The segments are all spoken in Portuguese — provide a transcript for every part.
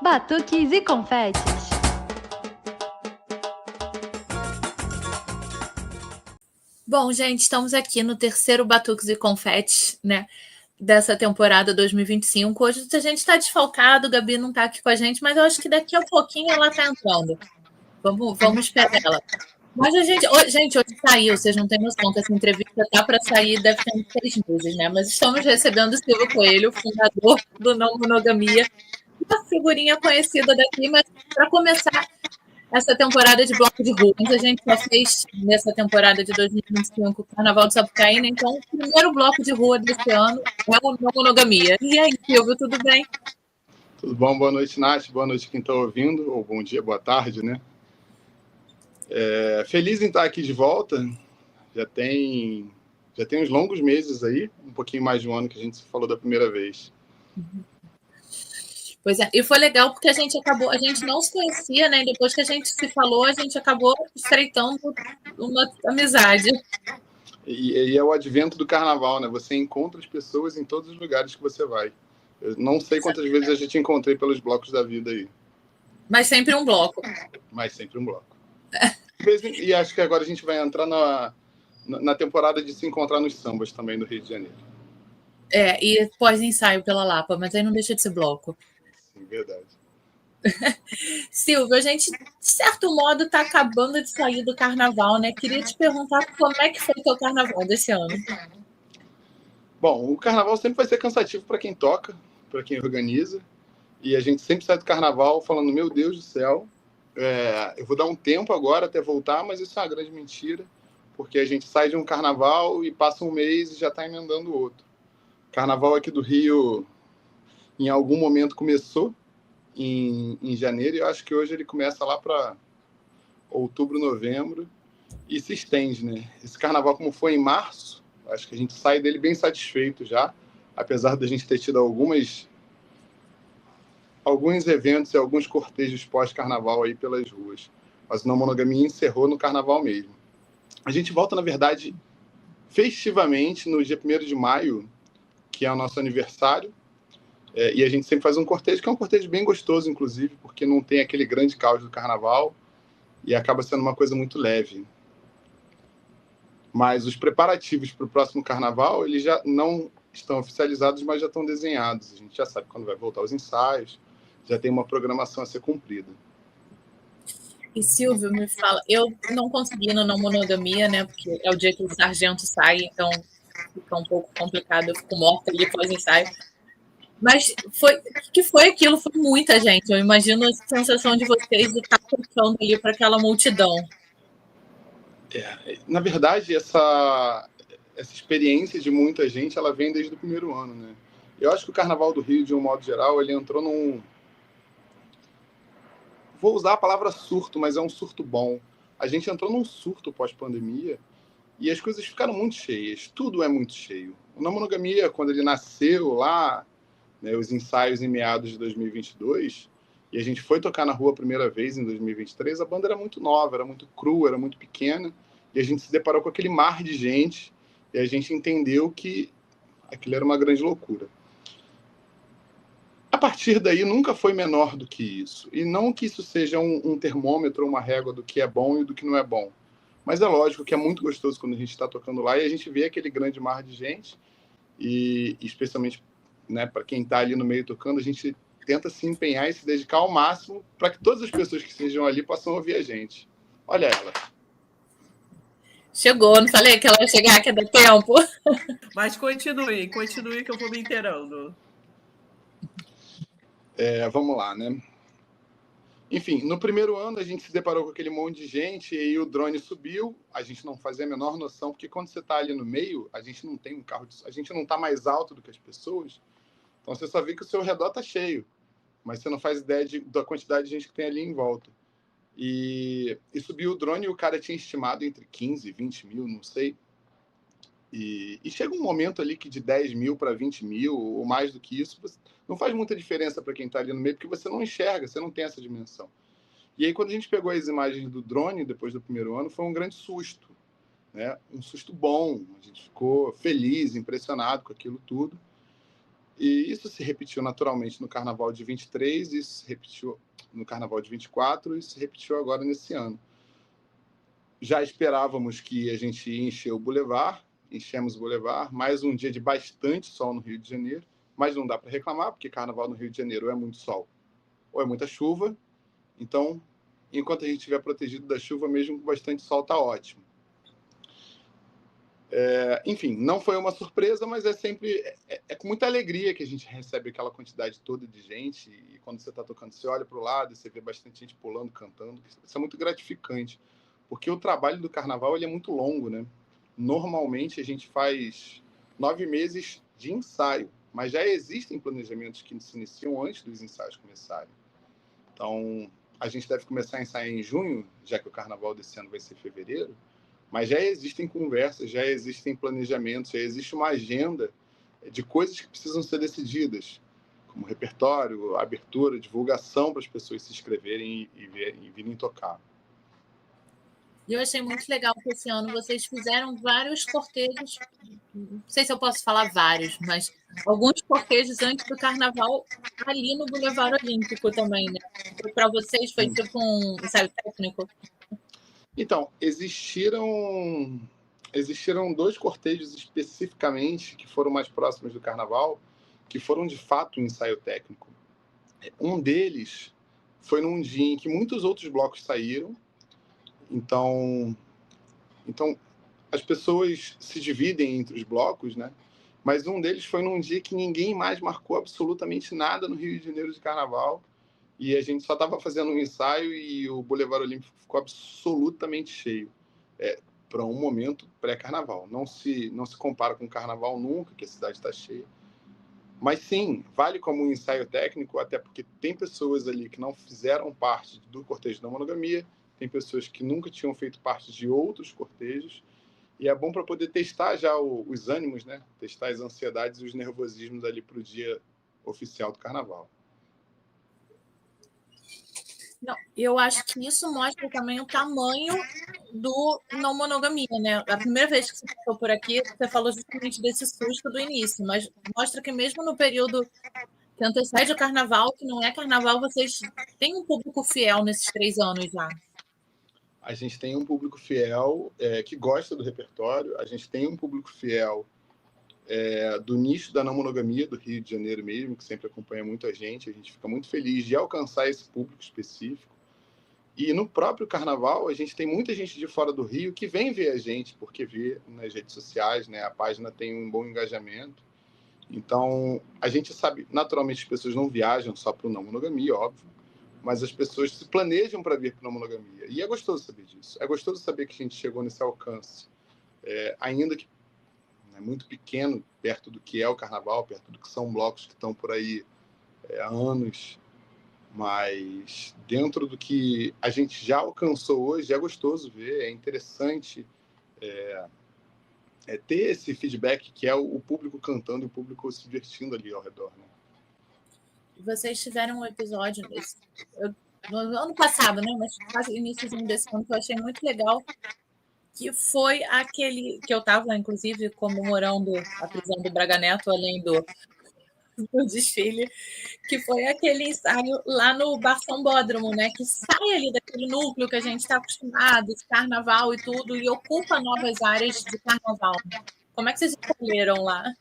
Batuques e confetes. Bom, gente, estamos aqui no terceiro Batuques e Confetes, né, dessa temporada 2025. Hoje a gente está desfalcado, Gabi não está aqui com a gente, mas eu acho que daqui a pouquinho ela está entrando. Vamos esperar ela. Mas hoje saiu, vocês não têm noção que essa entrevista tá para sair, deve ter uns 6 meses, né? Mas estamos recebendo o Silvio Coelho, fundador do Não Monogamia, uma figurinha conhecida daqui, mas para começar essa temporada de bloco de rua, a gente já fez nessa temporada de 2025 o Carnaval de Sapucaí, né? Então o primeiro bloco de rua desse ano é o Não Monogamia. E aí, Silvio, tudo bem? Tudo bom? Boa noite, Nath. Boa noite quem está ouvindo, ou bom dia, boa tarde, né? Feliz em estar aqui de volta. Já tem uns longos meses aí, um pouquinho mais de um ano que a gente se falou da primeira vez. Pois é, e foi legal porque a gente não se conhecia, né? E depois que a gente se falou, a gente acabou estreitando uma amizade. E é o advento do carnaval, né? Você encontra as pessoas em todos os lugares que você vai. Eu não sei quantas vezes a gente encontrei pelos blocos da vida aí. Mas sempre um bloco. Mas sempre um bloco. E acho que agora a gente vai entrar na temporada de se encontrar nos sambas também do Rio de Janeiro. E pós-ensaio pela Lapa, mas aí não deixa de ser bloco. Sim, verdade. Silvio, a gente, de certo modo, está acabando de sair do carnaval, né? Queria te perguntar como é que foi o teu carnaval desse ano. Bom, o carnaval sempre vai ser cansativo para quem toca, para quem organiza. E a gente sempre sai do carnaval falando, meu Deus do céu, eu vou dar um tempo agora até voltar, mas isso é uma grande mentira, porque a gente sai de um carnaval e passa um mês e já está emendando outro. Carnaval aqui do Rio, em algum momento começou em janeiro, e eu acho que hoje ele começa lá para outubro, novembro, e se estende, né? Esse carnaval, como foi em março, acho que a gente sai dele bem satisfeito já, apesar da gente ter tido alguns eventos e alguns cortejos pós-carnaval aí pelas ruas. Mas o Não Monogamia encerrou no carnaval mesmo. A gente volta, na verdade, festivamente no dia 1º de maio, que é o nosso aniversário, e a gente sempre faz um cortejo, que é um cortejo bem gostoso, inclusive, porque não tem aquele grande caos do carnaval e acaba sendo uma coisa muito leve. Mas os preparativos para o próximo carnaval, eles já não estão oficializados, mas já estão desenhados. A gente já sabe quando vai voltar os ensaios, já tem uma programação a ser cumprida. E Silvio, me fala, eu não consegui no Não Monogamia, né? Porque é o dia que o sargento sai, então fica um pouco complicado, eu fico morta ali pós-ensaio. Mas o que foi aquilo? Foi muita gente. Eu imagino a sensação de vocês de estar tocando ali para aquela multidão. Na verdade, essa experiência de muita gente, ela vem desde o primeiro ano, né? Eu acho que o Carnaval do Rio, de um modo geral, ele entrou num... Vou usar a palavra surto, mas é um surto bom. A gente entrou num surto pós-pandemia e as coisas ficaram muito cheias. Tudo é muito cheio. O Não Monogamia, quando ele nasceu lá, né, os ensaios em meados de 2022, e a gente foi tocar na rua a primeira vez em 2023, a banda era muito nova, era muito crua, era muito pequena, e a gente se deparou com aquele mar de gente, e a gente entendeu que aquilo era uma grande loucura. A partir daí, nunca foi menor do que isso. E não que isso seja um termômetro, uma régua do que é bom e do que não é bom. Mas é lógico que é muito gostoso quando a gente está tocando lá e a gente vê aquele grande mar de gente, e especialmente, né, para quem está ali no meio tocando, a gente tenta se empenhar e se dedicar ao máximo para que todas as pessoas que estejam ali possam ouvir a gente. Olha ela. Chegou, não falei que ela ia chegar, que é do tempo. Mas continue que eu vou me inteirando. Vamos lá, né? Enfim, no primeiro ano a gente se deparou com aquele monte de gente e aí o drone subiu, a gente não fazia a menor noção, porque quando você está ali no meio, a gente não tem um carro, a gente não está mais alto do que as pessoas, então você só vê que o seu redor está cheio, mas você não faz ideia da quantidade de gente que tem ali em volta. E subiu o drone e o cara tinha estimado entre 15 e 20 mil, não sei. E chega um momento ali que de 10 mil para 20 mil, ou mais do que isso, não faz muita diferença para quem está ali no meio, porque você não enxerga, você não tem essa dimensão. E aí, quando a gente pegou as imagens do drone, depois do primeiro ano, foi um grande susto, né? Um susto bom, a gente ficou feliz, impressionado com aquilo tudo. E isso se repetiu naturalmente no Carnaval de 23, isso se repetiu no Carnaval de 24 e isso se repetiu agora nesse ano. Já esperávamos que a gente ia encher o Boulevard, enchemos o Boulevard, mais um dia de bastante sol no Rio de Janeiro, mas não dá para reclamar, porque Carnaval no Rio de Janeiro ou é muito sol ou é muita chuva. Então, enquanto a gente estiver protegido da chuva, mesmo com bastante sol, está ótimo. Enfim, não foi uma surpresa, mas é sempre com muita alegria que a gente recebe aquela quantidade toda de gente. E quando você está tocando, você olha para o lado e você vê bastante gente pulando, cantando. Isso é muito gratificante, porque o trabalho do Carnaval ele é muito longo, né? Normalmente a gente faz 9 meses de ensaio, mas já existem planejamentos que se iniciam antes dos ensaios começarem. Então, a gente deve começar a ensaiar em junho, já que o Carnaval desse ano vai ser em fevereiro, mas já existem conversas, já existem planejamentos, já existe uma agenda de coisas que precisam ser decididas, como repertório, abertura, divulgação para as pessoas se inscreverem e virem tocar. E eu achei muito legal que esse ano vocês fizeram vários cortejos, não sei se eu posso falar vários, mas alguns cortejos antes do Carnaval ali no Boulevard Olímpico também, né? Para vocês foi tipo um ensaio técnico? Então, existiram 2 cortejos especificamente que foram mais próximos do Carnaval, que foram de fato um ensaio técnico. Um deles foi num dia em que muitos outros blocos saíram, então as pessoas se dividem entre os blocos, né? Mas um deles foi num dia que ninguém mais marcou absolutamente nada no Rio de Janeiro de Carnaval, e a gente só estava fazendo um ensaio e o Boulevard Olímpico ficou absolutamente cheio. Para um momento pré-Carnaval. Não se compara com o Carnaval nunca, que a cidade está cheia. Mas sim, vale como um ensaio técnico, até porque tem pessoas ali que não fizeram parte do cortejo da monogamia, tem pessoas que nunca tinham feito parte de outros cortejos, e é bom para poder testar já os ânimos, né? Testar as ansiedades e os nervosismos ali para o dia oficial do Carnaval. Não, eu acho que isso mostra também o tamanho do não monogamia, né? A primeira vez que você passou por aqui, você falou justamente desse susto do início, mas mostra que mesmo no período que antecede o Carnaval, que não é Carnaval, vocês têm um público fiel nesses 3 anos já. A gente tem um público fiel que gosta do repertório, a gente tem um público fiel do nicho da não monogamia do Rio de Janeiro mesmo, que sempre acompanha muito a gente fica muito feliz de alcançar esse público específico. E no próprio Carnaval, a gente tem muita gente de fora do Rio que vem ver a gente, porque vê nas redes sociais, né? A página tem um bom engajamento. Então, a gente sabe, naturalmente as pessoas não viajam só para o não monogamia, óbvio, mas as pessoas se planejam para vir para a não monogamia. E é gostoso saber disso. É gostoso saber que a gente chegou nesse alcance. Ainda que é muito pequeno, perto do que é o Carnaval, perto do que são blocos que estão por aí há anos, mas dentro do que a gente já alcançou hoje, é gostoso ver, é interessante ter esse feedback que é o público cantando e o público se divertindo ali ao redor, né? Vocês tiveram um episódio no ano passado, né? Mas quase iníciozinho desse ano, que eu achei muito legal, que foi aquele que eu estava, inclusive, comemorando a prisão do Braga Neto, além do desfile, que foi aquele ensaio lá no Bar Sambódromo, né? Que sai ali daquele núcleo que a gente está acostumado, de carnaval e tudo, e ocupa novas áreas de carnaval. Como é que vocês escolheram lá?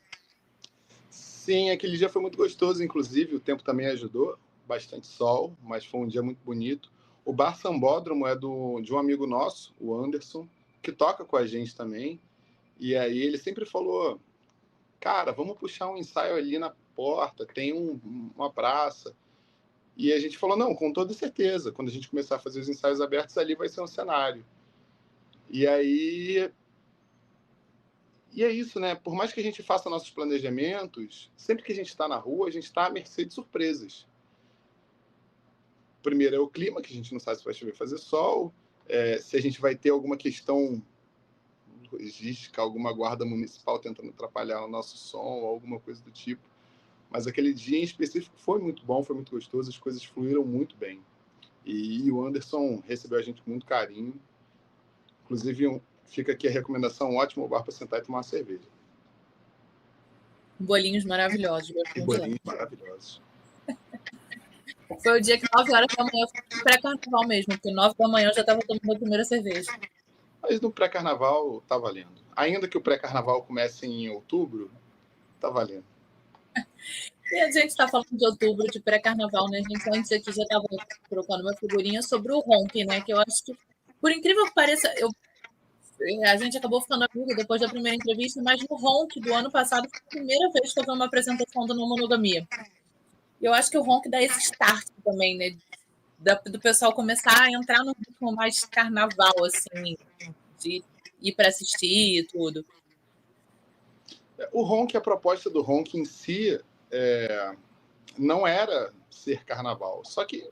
Sim, aquele dia foi muito gostoso, inclusive, o tempo também ajudou, bastante sol, mas foi um dia muito bonito. O Bar Sambódromo é de um amigo nosso, o Anderson, que toca com a gente também, e aí ele sempre falou, cara, vamos puxar um ensaio ali na porta, tem uma praça. E a gente falou, não, com toda certeza, quando a gente começar a fazer os ensaios abertos, ali vai ser um cenário. E aí... E é isso, né? Por mais que a gente faça nossos planejamentos, sempre que a gente está na rua, a gente está à mercê de surpresas. Primeiro é o clima, que a gente não sabe se vai chover, fazer sol, se a gente vai ter alguma questão logística, alguma guarda municipal tentando atrapalhar o nosso som, alguma coisa do tipo. Mas aquele dia em específico foi muito bom, foi muito gostoso, as coisas fluíram muito bem. E o Anderson recebeu a gente com muito carinho. Inclusive, fica aqui a recomendação, um ótimo bar para sentar e tomar uma cerveja. Bolinhos maravilhosos. E bolinhos maravilhosos. Foi o dia que 9 horas da manhã foi pré-carnaval mesmo, porque 9 da manhã eu já estava tomando a primeira cerveja. Mas no pré-carnaval tá valendo. Ainda que o pré-carnaval comece em outubro, tá valendo. E a gente está falando de outubro, de pré-carnaval, né? A gente antes aqui já estava trocando uma figurinha sobre o Ronk, né? Que eu acho que, por incrível que pareça, a gente acabou ficando amigo depois da primeira entrevista, mas no Ronk do ano passado foi a primeira vez que eu vi uma apresentação do Não Monogamia. Eu acho que o Ronk dá esse start também, né? Do pessoal começar a entrar no ritmo mais carnaval, assim, de ir para assistir e tudo. O Ronk, a proposta do Ronk em si não era ser carnaval. Só que...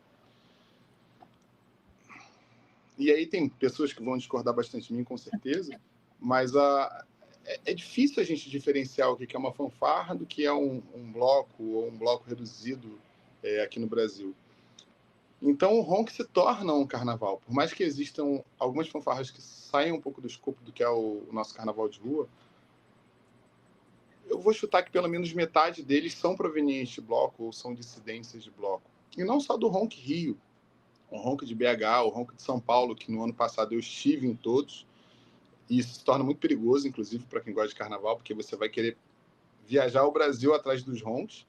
E aí tem pessoas que vão discordar bastante de mim, com certeza, mas é difícil a gente diferenciar o que é uma fanfarra do que é um bloco ou um bloco reduzido aqui no Brasil. Então o Ronk se torna um carnaval. Por mais que existam algumas fanfarras que saiam um pouco do escopo do que é o nosso carnaval de rua, eu vou chutar que pelo menos metade deles são provenientes de bloco ou são dissidências de bloco. E não só do Ronk Rio, o Ronk de BH, o Ronk de São Paulo, que no ano passado eu estive em todos, e isso se torna muito perigoso, inclusive, para quem gosta de carnaval, porque você vai querer viajar o Brasil atrás dos Ronks,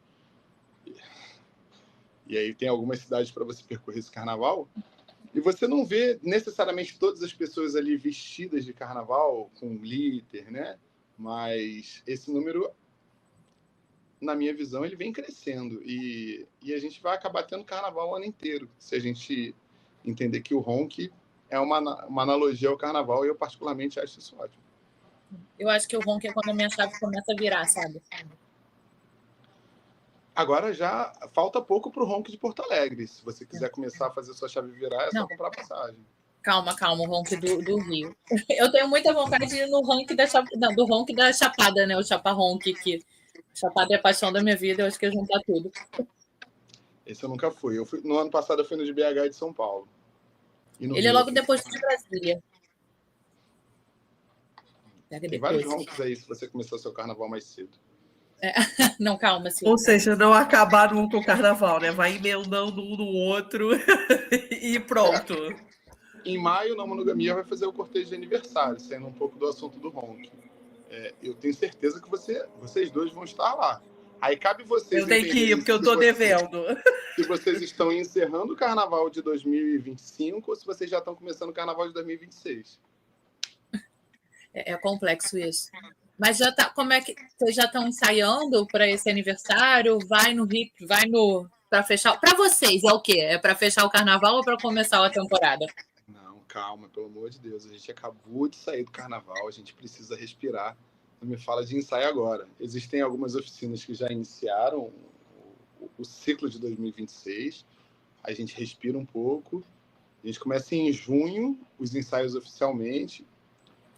e aí tem algumas cidades para você percorrer esse carnaval, e você não vê necessariamente todas as pessoas ali vestidas de carnaval, com glitter, né? Mas esse número, na minha visão, ele vem crescendo, e a gente vai acabar tendo carnaval o ano inteiro, se a gente entender que o Ronk é uma analogia ao carnaval, e eu particularmente acho isso ótimo. Eu acho que o Ronk é quando a minha chave começa a virar, sabe? Agora já falta pouco para o Ronk de Porto Alegre. Se você quiser começar a fazer sua chave virar, é só comprar passagem. Calma, o Ronk do Rio. Eu tenho muita vontade de ir no Ronk do Ronk da Chapada, né? O Chapa Ronk, que Chapada é a paixão da minha vida, eu acho que ia juntar tudo. Esse eu nunca fui. No ano passado eu fui no de BH e de São Paulo. Ele Rio, é logo depois de Brasília. Tem vários Ronks aí se você começar o seu carnaval mais cedo. Não, calma. Sim. Ou seja, não acabar nunca o carnaval, né? Vai emendando um no outro e pronto. Em maio, na Monogamia vai fazer o cortejo de aniversário, saindo um pouco do assunto do Ronk. Eu tenho certeza que vocês dois vão estar lá. Aí cabe vocês. Eu tenho que ir, porque eu estou devendo. Se vocês estão encerrando o carnaval de 2025 ou se vocês já estão começando o carnaval de 2026. É complexo isso. Mas já tá, como é que vocês já estão ensaiando para esse aniversário? Vai para fechar? Para vocês é o quê? É para fechar o carnaval ou para começar a temporada? Não, calma, pelo amor de Deus. A gente acabou de sair do carnaval, a gente precisa respirar. Não me fala de ensaio agora. Existem algumas oficinas que já iniciaram o ciclo de 2026. A gente respira um pouco. A gente começa em junho, os ensaios oficialmente.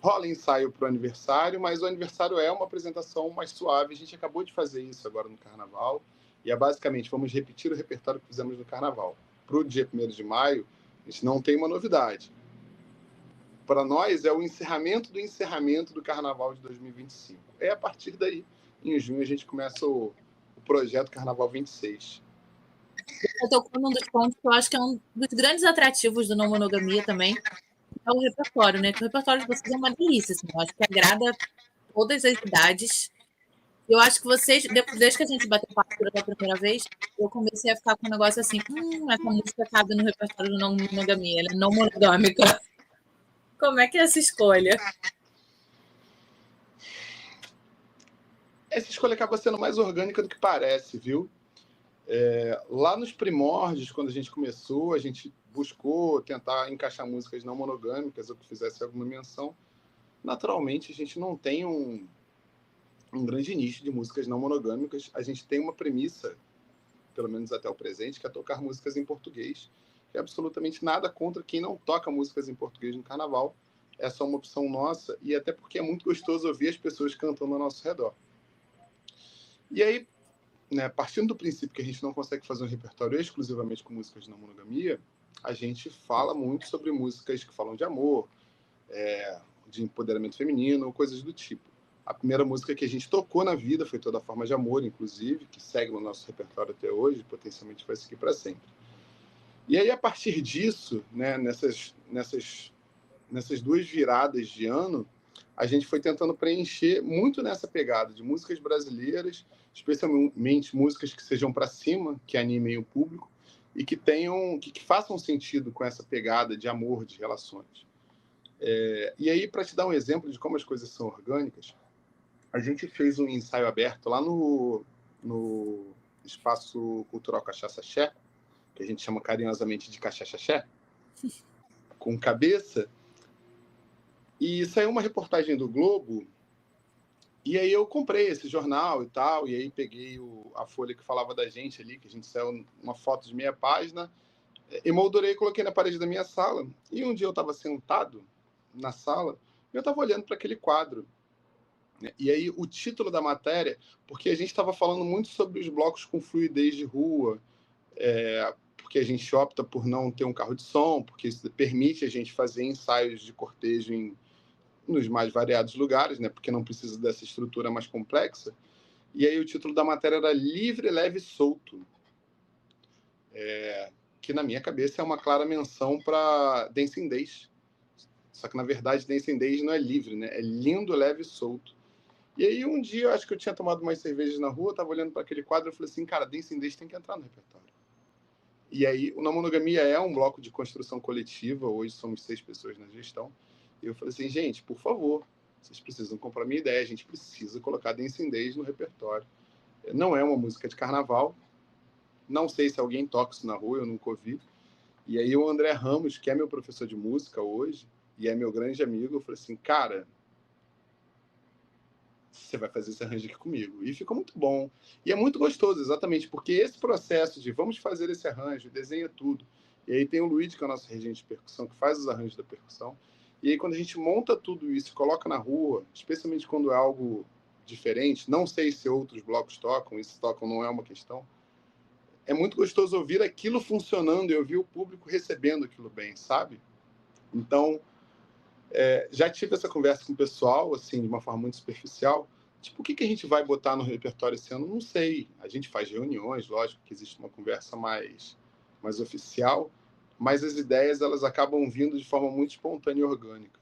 Rola ensaio para o aniversário, mas o aniversário é uma apresentação mais suave. A gente acabou de fazer isso agora no carnaval. E basicamente, vamos repetir o repertório que fizemos no carnaval. Para o dia 1º de maio, a gente não tem uma novidade. Para nós, é o encerramento do carnaval de 2025. A partir daí, em junho, a gente começa o projeto Carnaval 26. Eu estou com um dos pontos que eu acho que é um dos grandes atrativos do Não Monogamia também, é o repertório, né? Que o repertório de vocês é uma delícia, assim. Eu acho que agrada todas as idades. Eu acho que vocês, desde que a gente bateu papo pela primeira vez, eu comecei a ficar com um negócio assim, essa música cabe no repertório do Não Monogamia, ela é não monogâmica. Como é que é essa escolha? Essa escolha acaba sendo mais orgânica do que parece, viu? Lá nos primórdios, quando a gente começou, a gente buscou tentar encaixar músicas não monogâmicas ou que fizesse alguma menção. Naturalmente, a gente não tem um grande nicho de músicas não monogâmicas. A gente tem uma premissa, pelo menos até o presente, que é tocar músicas em português. E absolutamente nada contra quem não toca músicas em português no carnaval. É só uma opção nossa, e até porque é muito gostoso ouvir as pessoas cantando ao nosso redor. E aí, né, partindo do princípio que a gente não consegue fazer um repertório exclusivamente com músicas de não monogamia, a gente fala muito sobre músicas que falam de amor, de empoderamento feminino, coisas do tipo. A primeira música que a gente tocou na vida foi Toda Forma de Amor, inclusive, que segue no nosso repertório até hoje, potencialmente vai seguir para sempre. E aí, a partir disso, né, nessas 2 viradas de ano, a gente foi tentando preencher muito nessa pegada de músicas brasileiras, especialmente músicas que sejam para cima, que animem o público e que façam sentido com essa pegada de amor, de relações. E aí, para te dar um exemplo de como as coisas são orgânicas, a gente fez um ensaio aberto lá no Espaço Cultural Cachaça Xé, que a gente chama carinhosamente de Cachaça Xé, com cabeça, e saiu uma reportagem do Globo, e aí eu comprei esse jornal e tal, e aí peguei a folha que falava da gente ali, que a gente saiu uma foto de meia página, emoldurei e coloquei na parede da minha sala, e um dia eu estava sentado na sala, e eu estava olhando para aquele quadro. E aí o título da matéria, porque a gente estava falando muito sobre os blocos com fluidez de rua, porque a gente opta por não ter um carro de som, porque isso permite a gente fazer ensaios de cortejo nos mais variados lugares, né? Porque não precisa dessa estrutura mais complexa. E aí o título da matéria era Livre, Leve e Solto, que na minha cabeça é uma clara menção para Dancing Days. Só que, na verdade, Dancing Days não é livre, né? É lindo, leve e solto. E aí, um dia, eu acho que eu tinha tomado umas cervejas na rua, estava olhando para aquele quadro e falei assim, cara, Dancing Days tem que entrar no repertório. E aí, o Na Monogamia é um bloco de construção coletiva, hoje somos 6 pessoas na gestão. E eu falei assim, gente, por favor, vocês precisam comprar minha ideia, a gente precisa colocar Dancing Days no repertório. Não é uma música de carnaval, não sei se alguém toca isso na rua, eu nunca ouvi. E aí, o André Ramos, que é meu professor de música hoje, e é meu grande amigo, eu falei assim, cara, você vai fazer esse arranjo aqui comigo. E ficou muito bom. E é muito gostoso, exatamente, porque esse processo de vamos fazer esse arranjo, desenha tudo. E aí tem o Luiz, que é o nosso regente de percussão, que faz os arranjos da percussão. E aí quando a gente monta tudo isso e coloca na rua, especialmente quando é algo diferente, não sei se outros blocos tocam, e se tocam não é uma questão, é muito gostoso ouvir aquilo funcionando e ouvir o público recebendo aquilo bem, sabe? Então, já tive essa conversa com o pessoal, assim, de uma forma muito superficial. Tipo, o que a gente vai botar no repertório esse ano? Não sei. A gente faz reuniões, lógico que existe uma conversa mais oficial, mas as ideias, elas acabam vindo de forma muito espontânea e orgânica.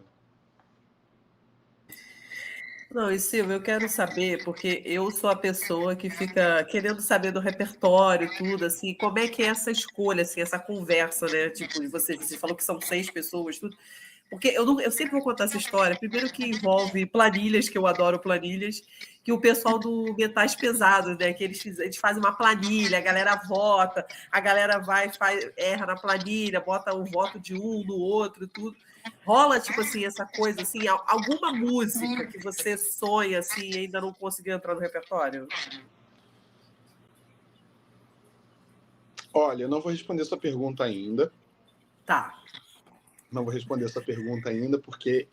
Não, e Silvio, eu quero saber, porque eu sou a pessoa que fica querendo saber do repertório, tudo, assim, como é que é essa escolha, assim, essa conversa, né? Tipo, você falou que são 6 pessoas, tudo. Porque eu sempre vou contar essa história, primeiro que envolve planilhas, que eu adoro planilhas, que o pessoal do Metais Pesados, né? Que eles fazem uma planilha, a galera vota, a galera vai, erra na planilha, bota o voto de um no outro, tudo. Rola, tipo assim, essa coisa, assim, alguma música que você sonha, assim, e ainda não conseguiu entrar no repertório? Olha, eu não vou responder sua pergunta ainda. Tá. Não vou responder sua pergunta ainda, porque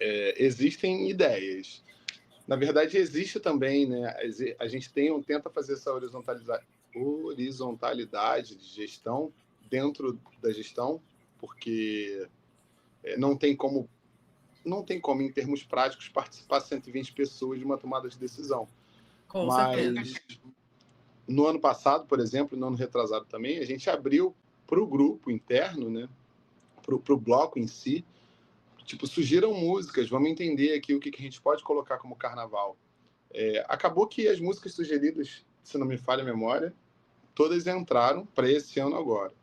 existem ideias. Na verdade, existe também, né? A gente tenta fazer essa horizontalidade de gestão dentro da gestão, porque não tem como, em termos práticos, participar 120 pessoas de uma tomada de decisão. Com Mas certeza. no ano passado, por exemplo, no ano retrasado também, a gente abriu para o grupo interno, né? Para o bloco em si, tipo, surgiram músicas, vamos entender aqui o que a gente pode colocar como carnaval. Acabou que as músicas sugeridas, se não me falha a memória, todas entraram para esse ano agora.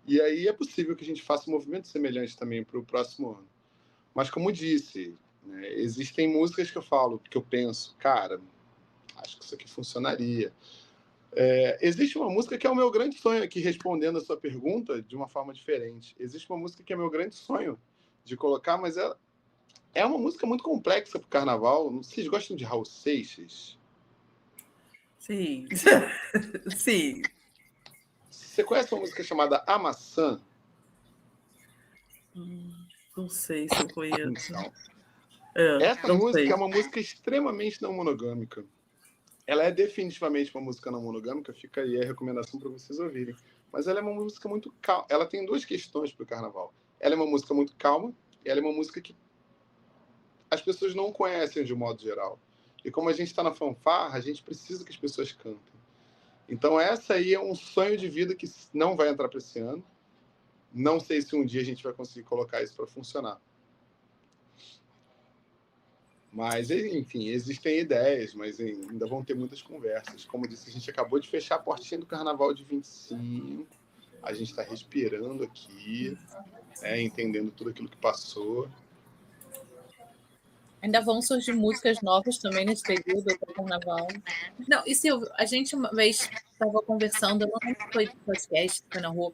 E aí é possível que a gente faça um movimento semelhante também para o próximo ano. Mas, como disse, né, existem músicas que eu falo, que eu penso, cara, acho que isso aqui funcionaria. Existe uma música que é o meu grande sonho aqui, respondendo a sua pergunta de uma forma diferente. Existe uma música que é meu grande sonho de colocar, mas é uma música muito complexa para o carnaval. Vocês gostam de Raul Seixas? Sim. Sim. Você conhece uma música chamada A Maçã? Não sei se eu conheço. Então, É, essa não música sei. é uma música extremamente não monogâmica. Ela é definitivamente uma música não monogâmica, fica aí a recomendação para vocês ouvirem. Mas ela é uma música muito calma. Ela tem 2 questões para o carnaval. Ela é uma música muito calma e ela é uma música que as pessoas não conhecem de um modo geral. E como a gente está na fanfarra, a gente precisa que as pessoas cantem. Então, essa aí é um sonho de vida que não vai entrar para esse ano. Não sei se um dia a gente vai conseguir colocar isso para funcionar. Mas, enfim, existem ideias, mas ainda vão ter muitas conversas. Como eu disse, a gente acabou de fechar a portinha do Carnaval de 25. A gente está respirando aqui, entendendo tudo aquilo que passou. Ainda vão surgir músicas novas também nesse período do Carnaval. Não, e Silvio, a gente uma vez estava conversando, eu não lembro se foi de podcast, foi na rua.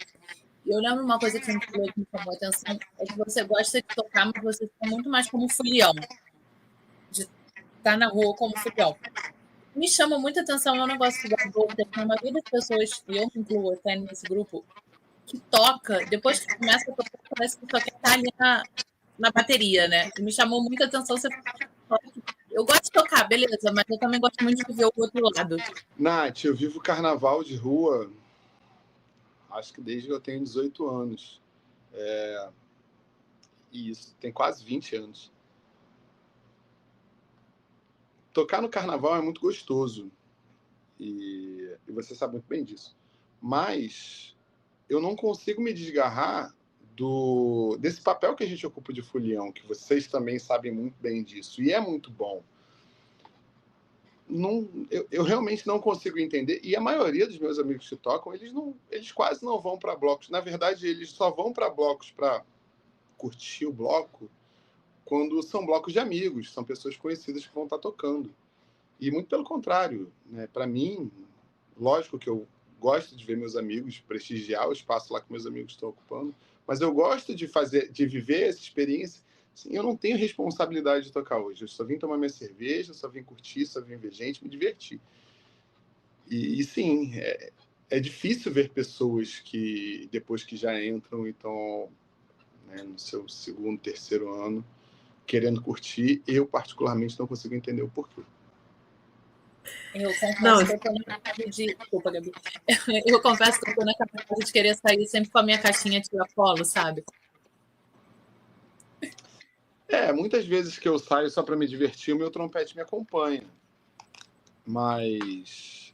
E eu lembro uma coisa que você me falou que me chamou a atenção, é que você gosta de tocar, mas você está muito mais como folião. De estar na rua como folião. Me chama muita atenção é um negócio da boca, que a maioria das pessoas, e eu me incluo até nesse grupo, que toca, depois que começa a tocar, parece que só quer estar ali na bateria, né? E me chamou muita atenção você falar que eu gosto de tocar, beleza, mas eu também gosto muito de ver o outro lado. Nath, eu vivo carnaval de rua, acho que desde que eu tenho 18 anos. E isso, tem quase 20 anos. Tocar no carnaval é muito gostoso. E você sabe muito bem disso. Mas eu não consigo me desgarrar desse papel que a gente ocupa de folião, que vocês também sabem muito bem disso. E é muito bom. Eu realmente não consigo entender. E a maioria dos meus amigos que tocam, eles quase não vão para blocos. Na verdade, eles só vão para blocos para curtir o bloco quando são blocos de amigos, são pessoas conhecidas que vão estar tocando. E muito pelo contrário, né? Para mim, lógico que eu gosto de ver meus amigos, prestigiar o espaço lá que meus amigos estão ocupando, mas eu gosto de viver essa experiência. Assim, eu não tenho responsabilidade de tocar hoje. Eu só vim tomar minha cerveja, só vim curtir, só vim ver gente, me divertir. E sim, é difícil ver pessoas que, depois que já entram e estão, né, no seu segundo, terceiro ano, querendo curtir. Eu, particularmente, não consigo entender o porquê. Eu confesso que eu tô na casa de... Desculpa, Gabi. Eu confesso que eu tô na casa de querer sair sempre com a minha caixinha de Apolo, sabe? Muitas vezes que eu saio só para me divertir, o meu trompete me acompanha. Mas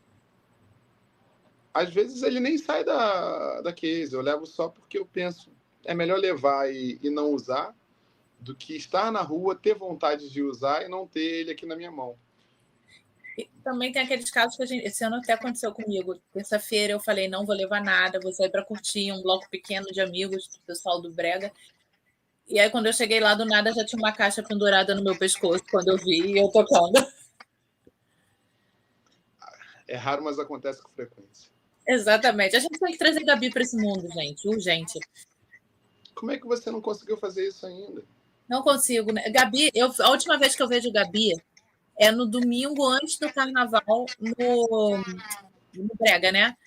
às vezes ele nem sai da case. Eu levo só porque eu penso, é melhor levar e não usar do que estar na rua, ter vontade de usar e não ter ele aqui na minha mão. E também tem aqueles casos que esse ano até aconteceu comigo. Terça-feira eu falei, não vou levar nada, vou sair para curtir um bloco pequeno de amigos, do pessoal do Brega. E aí, quando eu cheguei lá, do nada, já tinha uma caixa pendurada no meu pescoço, quando eu vi, e eu tocando. É raro, mas acontece com frequência. Exatamente. A gente tem que trazer Gabi para esse mundo, gente, urgente. Como é que você não conseguiu fazer isso ainda? Não consigo, né? Gabi, a última vez que eu vejo Gabi é no domingo antes do Carnaval, no Brega, né?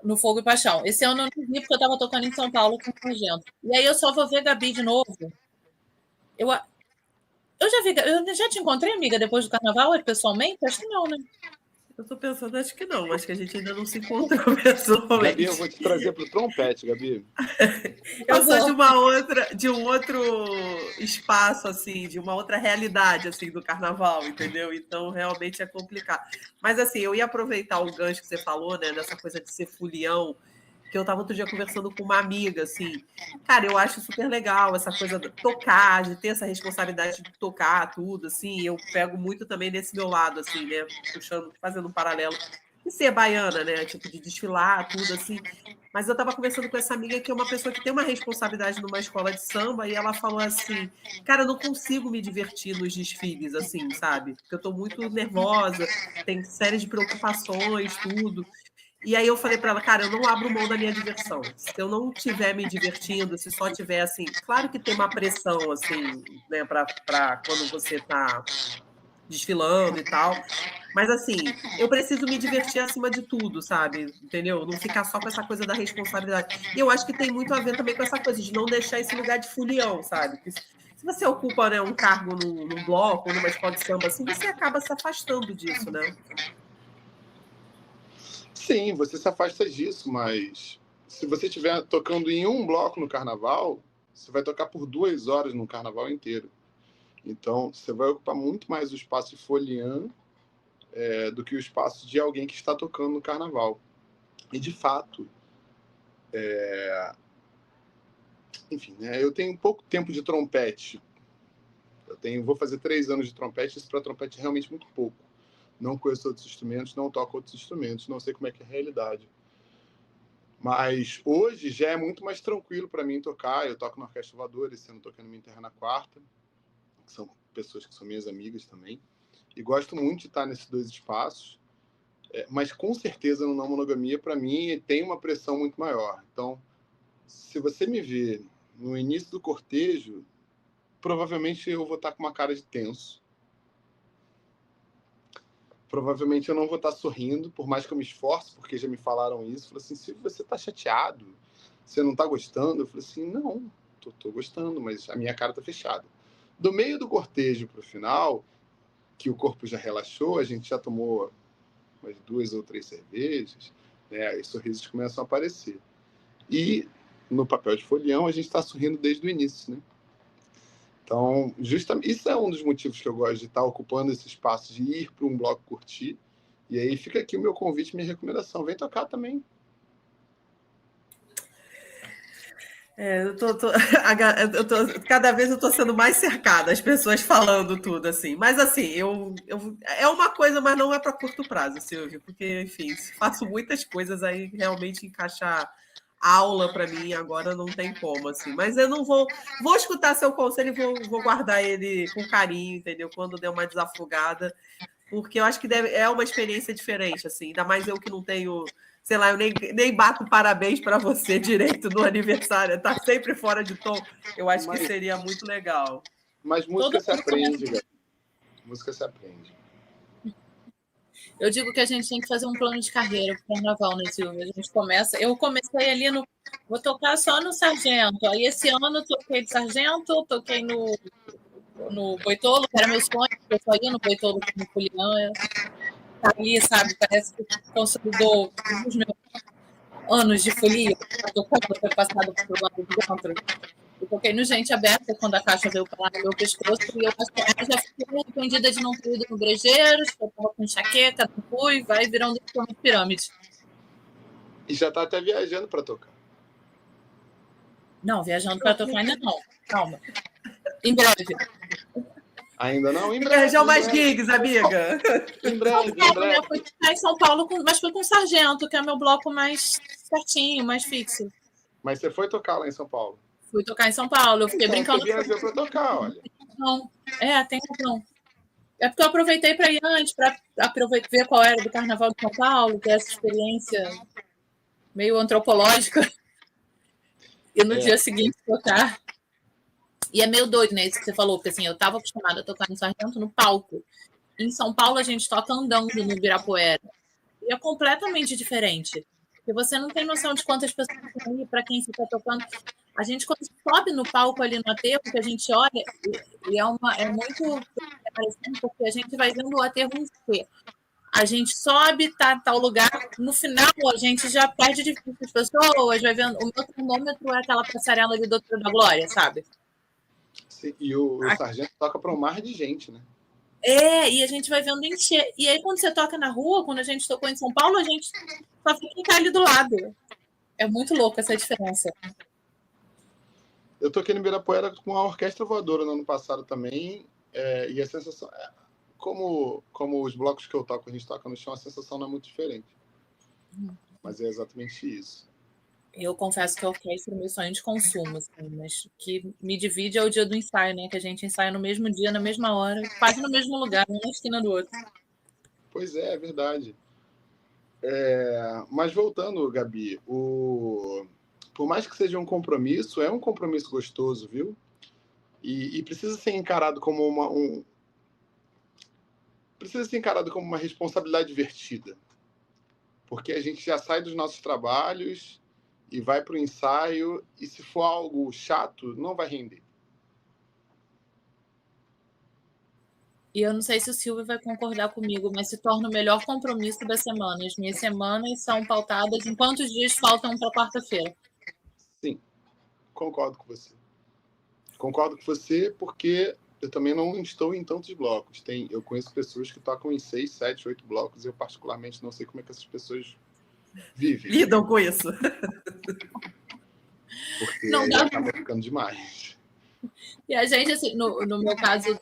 No Fogo e Paixão. Esse ano eu não vi, porque eu estava tocando em São Paulo com o Sargento. E aí eu só vou ver Gabi de novo. Eu já vi, eu já te encontrei, amiga, depois do Carnaval, pessoalmente? Acho que não, né? Eu tô pensando, acho que não, acho que a gente ainda não se encontrou pessoalmente. Gabi, eu vou te trazer pro trompete, Gabi. Eu sou de um outro espaço, assim, de uma outra realidade, assim, do carnaval, entendeu? Então, realmente é complicado. Mas, assim, eu ia aproveitar o gancho que você falou, né, dessa coisa de ser folião, que eu estava outro dia conversando com uma amiga, assim, cara, eu acho super legal essa coisa de tocar, de ter essa responsabilidade de tocar tudo, assim, eu pego muito também desse meu lado, assim, né, puxando, fazendo um paralelo, de ser baiana, né, tipo, de desfilar, tudo, assim, mas eu estava conversando com essa amiga que é uma pessoa que tem uma responsabilidade numa escola de samba, e ela falou assim, cara, eu não consigo me divertir nos desfiles, assim, sabe, porque eu estou muito nervosa, tem série de preocupações, tudo. E aí eu falei para ela, cara, eu não abro mão da minha diversão. Se eu não estiver me divertindo, se só tiver assim, claro que tem uma pressão assim, né, para quando você está desfilando e tal, mas assim, eu preciso me divertir acima de tudo, sabe? Entendeu? Não ficar só com essa coisa da responsabilidade. E eu acho que tem muito a ver também com essa coisa de não deixar esse lugar de folião, sabe? Porque se você ocupa, né, um cargo num bloco, numa escola de samba, assim, você acaba se afastando disso, né? Sim, você se afasta disso, mas se você estiver tocando em um bloco no carnaval, você vai tocar por 2 horas no carnaval inteiro. Então, você vai ocupar muito mais o espaço de foliã do que o espaço de alguém que está tocando no carnaval. E, de fato, enfim, né, eu tenho pouco tempo de trompete. Vou fazer 3 anos de trompete, isso para trompete é realmente muito pouco. Não conheço outros instrumentos, não toco outros instrumentos, não sei como é que é a realidade. Mas hoje já é muito mais tranquilo para mim tocar. Eu toco na Orquestra Voadora, esse ano tocando minha Terra na Quarta, que são pessoas que são minhas amigas também. E gosto muito de estar nesses 2 espaços, mas com certeza no Não Monogamia, para mim, tem uma pressão muito maior. Então, se você me ver no início do cortejo, provavelmente eu vou estar com uma cara de tenso. Provavelmente eu não vou estar sorrindo, por mais que eu me esforce, porque já me falaram isso. Falaram assim, se você está chateado, você não está gostando? Eu falei assim, não, tô gostando, mas a minha cara está fechada. Do meio do cortejo para o final, que o corpo já relaxou, a gente já tomou umas 2 ou 3 cervejas, né? Aí sorrisos começam a aparecer. E no papel de folião, a gente está sorrindo desde o início, né? Então, justamente, isso é um dos motivos que eu gosto de estar ocupando esse espaço, de ir para um bloco curtir. E aí fica aqui o meu convite, minha recomendação. Vem tocar também. Cada vez eu estou sendo mais cercada, as pessoas falando tudo assim. Mas assim, é uma coisa, mas não é para curto prazo, Silvio, porque, enfim, faço muitas coisas aí, realmente encaixar aula para mim agora não tem como, assim. Mas eu não vou escutar seu conselho e vou guardar ele com carinho, entendeu? Quando der uma desafogada, porque eu acho que é uma experiência diferente, assim. Ainda mais eu que não tenho, sei lá, eu nem bato parabéns para você direito no aniversário, tá sempre fora de tom. Eu acho que seria muito legal. Mas música se aprende, galera. Música se aprende. Eu digo que a gente tem que fazer um plano de carreira para o carnaval, né, Silvia? A gente começa. Eu comecei ali no. Vou tocar só no Sargento. Aí esse ano eu toquei de Sargento, toquei no Boitolo, que era meu sonho, eu só ia no Boitolo com o Julian. Tá ali, sabe? Parece que consolidou os meus anos de folia, tocando, foi passado por lado de dentro. Eu toquei no Gente Aberta quando a caixa veio parar no meu pescoço e eu já fiquei arrependida de não ter ido no Brejeiros, que eu estava com enxaqueca, não fui, vai virando uma pirâmide. E já está até viajando para tocar. Não, viajando para tocar ainda não. Calma. Em breve. Ainda não? Em breve. Arranjar mais gigs, amiga. Em breve, em breve. Eu fui em São Paulo, mas fui com o Sargento, que é o meu bloco mais certinho, mais fixo. Mas você foi tocar lá em São Paulo? Fui tocar em São Paulo, eu fiquei brincando. Você viajou para tocar, olha. Não, tem razão. É porque eu aproveitei para ir antes, para ver qual era do Carnaval de São Paulo, ter essa experiência meio antropológica. E no dia seguinte tocar. E é meio doido, né? Isso que você falou, porque assim, eu estava acostumada a tocar no Sargento no palco. Em São Paulo, a gente toca andando no Ibirapuera. E é completamente diferente. Porque você não tem noção de quantas pessoas estão ali, para quem você está tocando. A gente, quando sobe no palco ali no aterro, que a gente olha, e é muito interessante, porque a gente vai vendo o aterro em si. A gente sobe, tá em tal lugar, no final a gente já perde de vista as pessoas, vai vendo. O meu termômetro é aquela passarela de Doutor da Glória, sabe? Sim, e o Sargento toca para um mar de gente, né? E a gente vai vendo encher. E aí, quando você toca na rua, quando a gente tocou em São Paulo, a gente só fica ali do lado. É muito louco essa diferença. Eu toquei no Ibirapuera com a Orquestra Voadora no ano passado também, e a sensação, como os blocos que eu toco, a gente toca no chão, a sensação não é muito diferente. Mas é exatamente isso. Eu confesso que a orquestra é meu sonho de consumo, assim, mas o que me divide é o dia do ensaio, né? Que a gente ensaia no mesmo dia, na mesma hora, quase no mesmo lugar, um na esquina do outro. Pois é verdade. Mas voltando, Gabi, por mais que seja um compromisso, é um compromisso gostoso, viu? E precisa ser encarado como precisa ser encarado como uma responsabilidade divertida. Porque a gente já sai dos nossos trabalhos e vai para o ensaio, e se for algo chato, não vai render. E eu não sei se o Silvio vai concordar comigo, mas se torna o melhor compromisso da semana. As minhas semanas são pautadas em quantos dias faltam para quarta-feira. Sim, concordo com você. Concordo com você porque Eu também não estou em tantos blocos. Eu conheço pessoas que tocam em 6, 7, 8 blocos. Eu, particularmente, não sei como é que essas pessoas vivem. Lidam com isso. Porque Não aí dá. acaba ficando demais. E a gente, assim, no meu caso do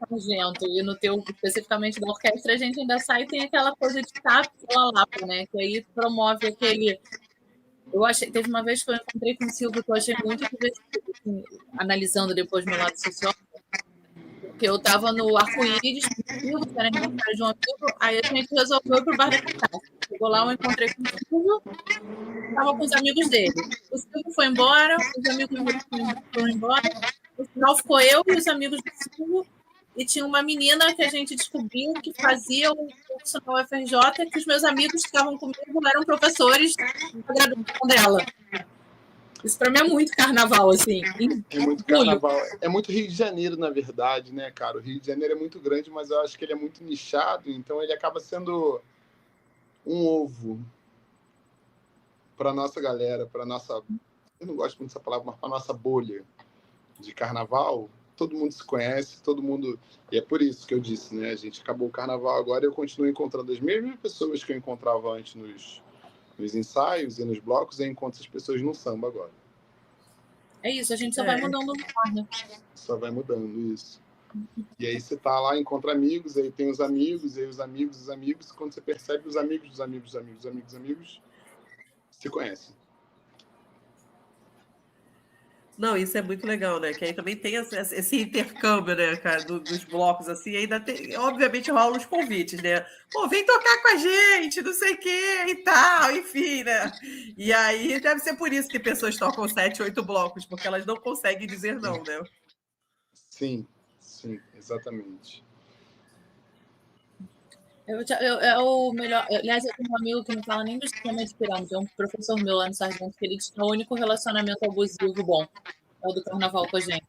Sargento e no teu especificamente da orquestra, a gente ainda sai e tem aquela coisa de estar pela Lapa, né? Que aí promove aquele. Eu achei, teve uma vez que eu encontrei com o Silvio que eu achei muito divertido, assim, analisando depois meu lado social, porque eu estava no Arco-Íris com o Silvio, que era aniversário de um amigo, aí a gente resolveu ir pro Bar da Cachaça. Chegou lá, eu encontrei com o Silvio, estava com os amigos dele. O Silvio foi embora, os amigos dele foram embora, no final ficou eu e os amigos do Silvio, e tinha uma menina que a gente descobriu que fazia um curso na UFRJ, que os meus amigos que estavam comigo eram professores da graduação dela. Isso para mim é muito carnaval, assim. É muito carnaval. É muito Rio de Janeiro, na verdade, né, cara? O Rio de Janeiro é muito grande, mas eu acho que ele é muito nichado, então ele acaba sendo um ovo para nossa galera, para nossa... Eu não gosto muito dessa palavra, mas para nossa bolha de carnaval. Todo mundo se conhece, todo mundo... E é por isso que eu disse, né? A gente acabou o carnaval agora e eu continuo encontrando as mesmas pessoas que eu encontrava antes nos ensaios e nos blocos, e eu encontro as pessoas no samba agora. É isso, a gente só vai mudando o lugar, né? Só vai mudando, isso. E aí você tá lá, encontra amigos, aí tem os amigos, e aí os amigos, quando você percebe os amigos dos amigos, se conhecem. Não, isso é muito legal, né? Que aí também tem esse intercâmbio, né, cara, dos blocos, assim, ainda tem, obviamente rolam os convites, né? Pô, vem tocar com a gente, não sei o quê e tal, enfim, né? E aí deve ser por isso que pessoas tocam 7, 8 blocos, porque elas não conseguem dizer não, né? Sim, exatamente. É o melhor. Aliás, eu tenho um amigo que não fala nem do esquema de pirâmide, é um professor meu lá no Sargento, que ele diz que é o único relacionamento abusivo bom. É o do carnaval com a gente.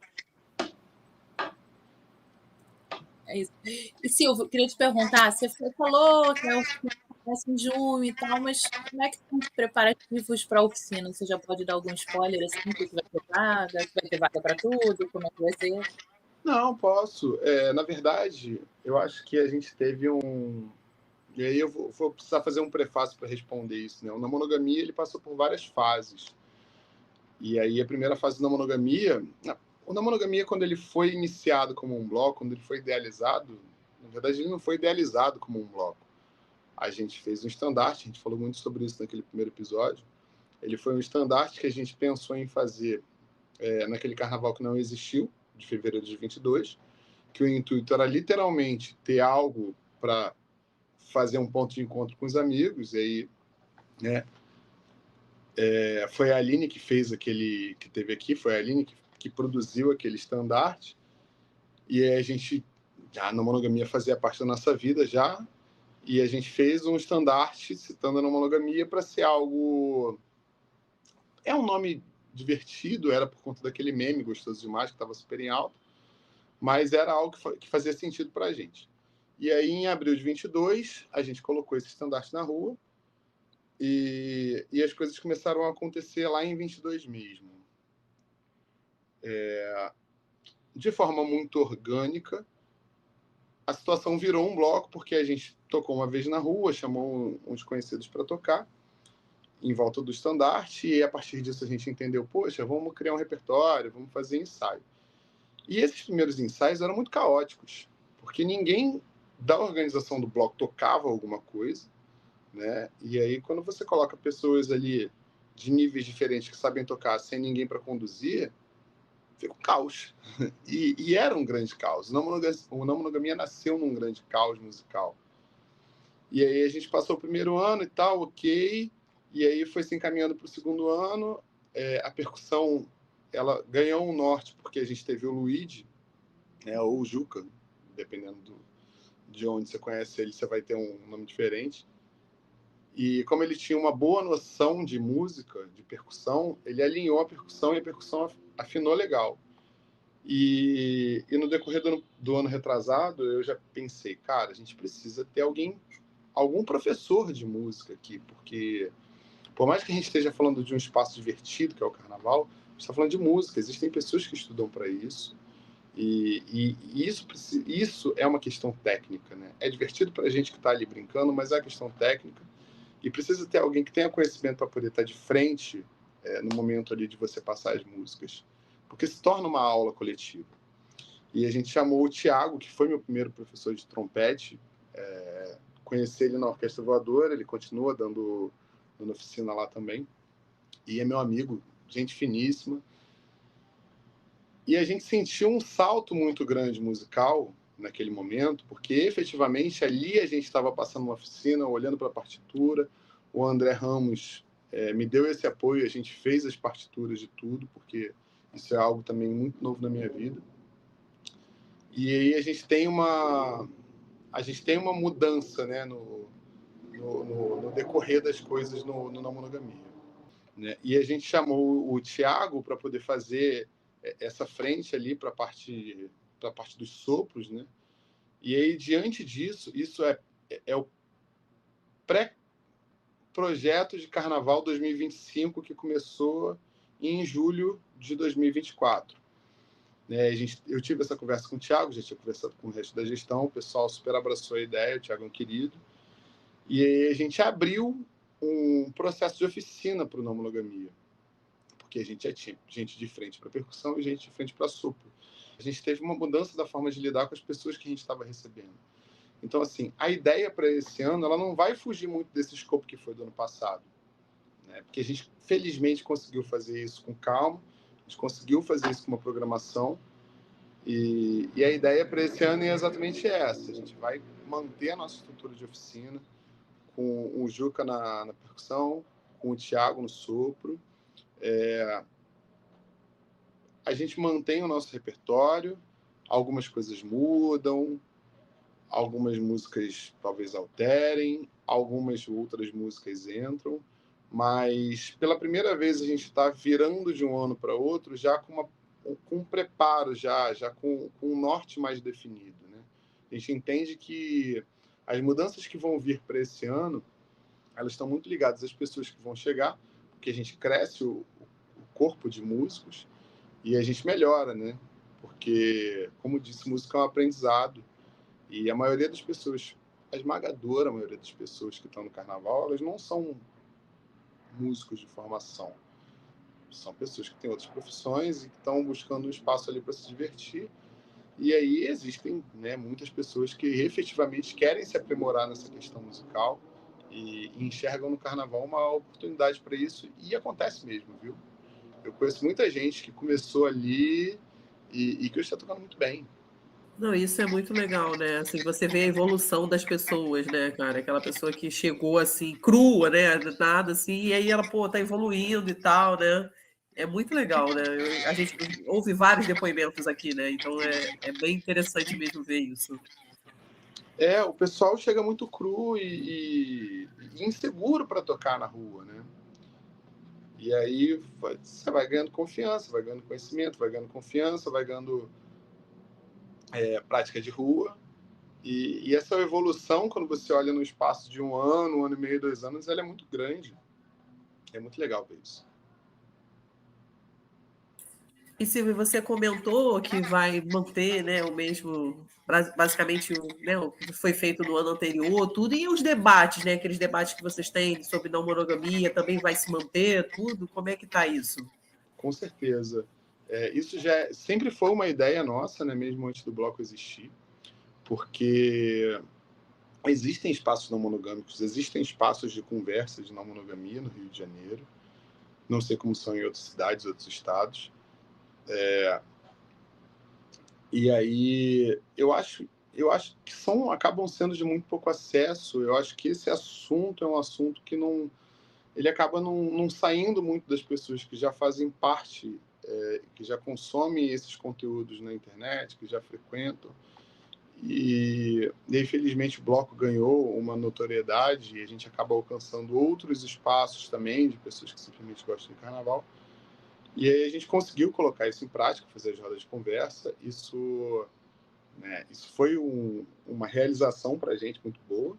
É isso. E Silvio, queria te perguntar, você falou que a oficina começa em junho e tal, mas como é que estão os preparativos para a oficina? Você já pode dar algum spoiler assim, o que vai ter vaga, se vai ter vaga para tudo, como é que vai ser? Não, posso. Na verdade, eu acho que a gente teve um... E aí eu vou precisar fazer um prefácio para responder isso, né? O Na Monogamia, ele passou por várias fases. E aí a primeira fase da monogamia... O Na Monogamia, quando ele foi iniciado como um bloco, quando ele foi idealizado, na verdade ele não foi idealizado como um bloco. A gente fez um estandarte, a gente falou muito sobre isso naquele primeiro episódio. Ele foi um estandarte que a gente pensou em fazer naquele carnaval que não existiu, de fevereiro de 22, que o intuito era literalmente ter algo para fazer um ponto de encontro com os amigos, e aí, né, foi a Aline que fez aquele, que teve aqui, foi a Aline que produziu aquele estandarte, e aí a gente, já na monogamia fazia parte da nossa vida já, e a gente fez um estandarte citando a monogamia para ser algo... É um nome divertido, era por conta daquele meme gostoso demais, que estava super em alta, mas era algo que fazia sentido para a gente. E aí, em abril de 22, a gente colocou esse estandarte na rua e as coisas começaram a acontecer lá em 22 mesmo. De forma muito orgânica, a situação virou um bloco, porque a gente tocou uma vez na rua, chamou uns conhecidos para tocar, em volta do estandarte, e a partir disso a gente entendeu, poxa, vamos criar um repertório, vamos fazer ensaio. E esses primeiros ensaios eram muito caóticos, porque ninguém da organização do bloco tocava alguma coisa, né? E aí, quando você coloca pessoas ali de níveis diferentes que sabem tocar sem ninguém para conduzir, fica um caos. E era um grande caos. O Não Monogamia nasceu num grande caos musical. E aí a gente passou o primeiro ano e tal, ok, e aí foi se encaminhando para o segundo ano. A percussão, ela ganhou um norte, porque a gente teve o Luigi, né, ou o Juca, dependendo de onde você conhece ele, você vai ter um nome diferente. E como ele tinha uma boa noção de música, de percussão, ele alinhou a percussão e a percussão afinou legal. E no decorrer do ano retrasado, eu já pensei, cara, a gente precisa ter algum professor de música aqui, porque por mais que a gente esteja falando de um espaço divertido, que é o carnaval, a gente está falando de música, existem pessoas que estudam para isso, E isso é uma questão técnica, né? É divertido para a gente que está ali brincando, mas é uma questão técnica e precisa ter alguém que tenha conhecimento para poder estar de frente no momento ali de você passar as músicas, porque se torna uma aula coletiva. E a gente chamou o Thiago, que foi meu primeiro professor de trompete, conheci ele na Orquestra Voadora, ele continua dando oficina lá também, e é meu amigo, gente finíssima. E a gente sentiu um salto muito grande musical naquele momento, porque efetivamente ali a gente estava passando uma oficina, olhando para a partitura, o André Ramos me deu esse apoio, a gente fez as partituras de tudo, porque isso é algo também muito novo na minha vida. E aí a gente tem uma mudança, né, no decorrer das coisas no Não Monogamia, né? E a gente chamou o Thiago para poder fazer essa frente ali para a parte dos sopros, né? E aí, diante disso, isso é o pré-projeto de Carnaval 2025 que começou em julho de 2024. Eu tive essa conversa com o Thiago, já tinha conversado com o resto da gestão, o pessoal super abraçou a ideia, o Thiago é um querido, e aí a gente abriu um processo de oficina para o Não Monogamia, porque a gente já tinha gente de frente para percussão e gente de frente para sopro. A gente teve uma mudança da forma de lidar com as pessoas que a gente estava recebendo. Então, assim, a ideia para esse ano ela não vai fugir muito desse escopo que foi do ano passado, né? Porque a gente, felizmente, conseguiu fazer isso com calma, a gente conseguiu fazer isso com uma programação, e a ideia para esse ano é exatamente essa. A gente vai manter a nossa estrutura de oficina, com o Juca na percussão, com o Thiago no sopro. A gente mantém o nosso repertório, algumas coisas mudam, algumas músicas talvez alterem, algumas outras músicas entram, mas pela primeira vez a gente está virando de um ano para outro já com um preparo, já com um norte mais definido, né? A gente entende que as mudanças que vão vir para esse ano, elas estão muito ligadas às pessoas que vão chegar, porque a gente cresce o corpo de músicos e a gente melhora, né? Porque, como disse, música é um aprendizado. E a maioria das pessoas, a esmagadora maioria das pessoas que estão no carnaval, elas não são músicos de formação. São pessoas que têm outras profissões e que estão buscando um espaço ali para se divertir. E aí existem, né, muitas pessoas que efetivamente querem se aprimorar nessa questão musical e enxergam no carnaval uma oportunidade para isso, e acontece mesmo, viu? Eu conheço muita gente que começou ali e que hoje está tocando muito bem. Não, isso é muito legal, né? Assim, você vê a evolução das pessoas, né, cara? Aquela pessoa que chegou assim, crua, né? Nada assim, e aí ela, pô, tá evoluindo e tal, né? É muito legal, né? A gente ouve vários depoimentos aqui, né? Então é bem interessante mesmo ver isso. O pessoal chega muito cru e inseguro para tocar na rua, né? E aí você vai ganhando confiança, vai ganhando conhecimento, vai ganhando confiança, vai ganhando prática de rua. E essa evolução, quando você olha no espaço de um ano e meio, 2 anos, ela é muito grande. É muito legal ver isso. E Silvio, você comentou que vai manter, né, o mesmo, basicamente, né, o que foi feito no ano anterior, tudo, e os debates, né, aqueles debates que vocês têm sobre não monogamia, também vai se manter, tudo? Como é que está isso? Com certeza. Isso já sempre foi uma ideia nossa, né, mesmo antes do bloco existir, porque existem espaços não monogâmicos, existem espaços de conversa de não monogamia no Rio de Janeiro, não sei como são em outras cidades, outros estados. E aí eu acho que acabam sendo de muito pouco acesso. Eu acho que esse assunto é um assunto que ele acaba não saindo muito das pessoas que já fazem parte, que já consomem esses conteúdos na internet, que já frequentam. E infelizmente o bloco ganhou uma notoriedade e a gente acaba alcançando outros espaços também de pessoas que simplesmente gostam de carnaval. E aí a gente conseguiu colocar isso em prática, fazer as rodas de conversa. Isso foi uma realização para a gente muito boa.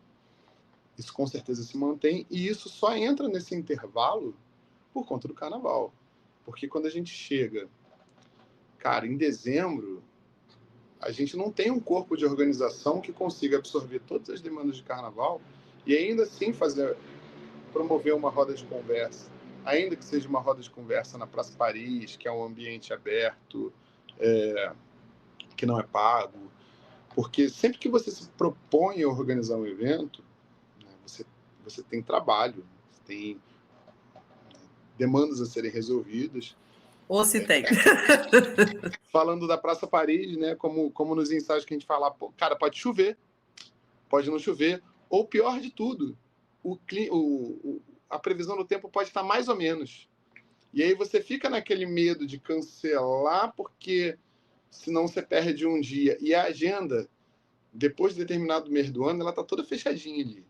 Isso com certeza se mantém. E isso só entra nesse intervalo por conta do carnaval. Porque quando a gente chega, cara, em dezembro, a gente não tem um corpo de organização que consiga absorver todas as demandas de carnaval e ainda assim promover uma roda de conversa, ainda que seja uma roda de conversa na Praça Paris, que é um ambiente aberto, que não é pago, porque sempre que você se propõe a organizar um evento, né, você tem trabalho, você tem demandas a serem resolvidas. Ou se tem. Falando da Praça Paris, né, como nos ensaios que a gente fala, pô, cara, pode chover, pode não chover, ou pior de tudo, a previsão do tempo pode estar mais ou menos. E aí você fica naquele medo de cancelar, porque senão você perde um dia. E a agenda, depois de determinado mês do ano, ela está toda fechadinha ali.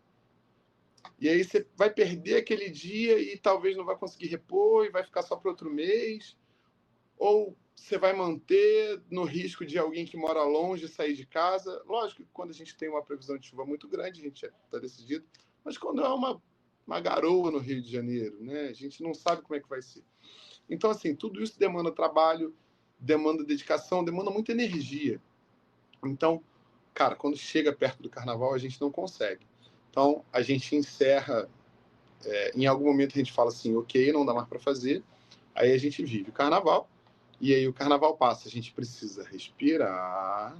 E aí você vai perder aquele dia e talvez não vai conseguir repor e vai ficar só para outro mês. Ou você vai manter no risco de alguém que mora longe sair de casa. Lógico que quando a gente tem uma previsão de chuva muito grande, a gente já está decidido. Mas quando é uma garoa no Rio de Janeiro, né, a gente não sabe como é que vai ser. Então, assim, tudo isso demanda trabalho, demanda dedicação, demanda muita energia. Então, cara, quando chega perto do carnaval, a gente não consegue. Então, a gente encerra, em algum momento a gente fala assim, ok, não dá mais para fazer, aí a gente vive o carnaval, e aí o carnaval passa, a gente precisa respirar,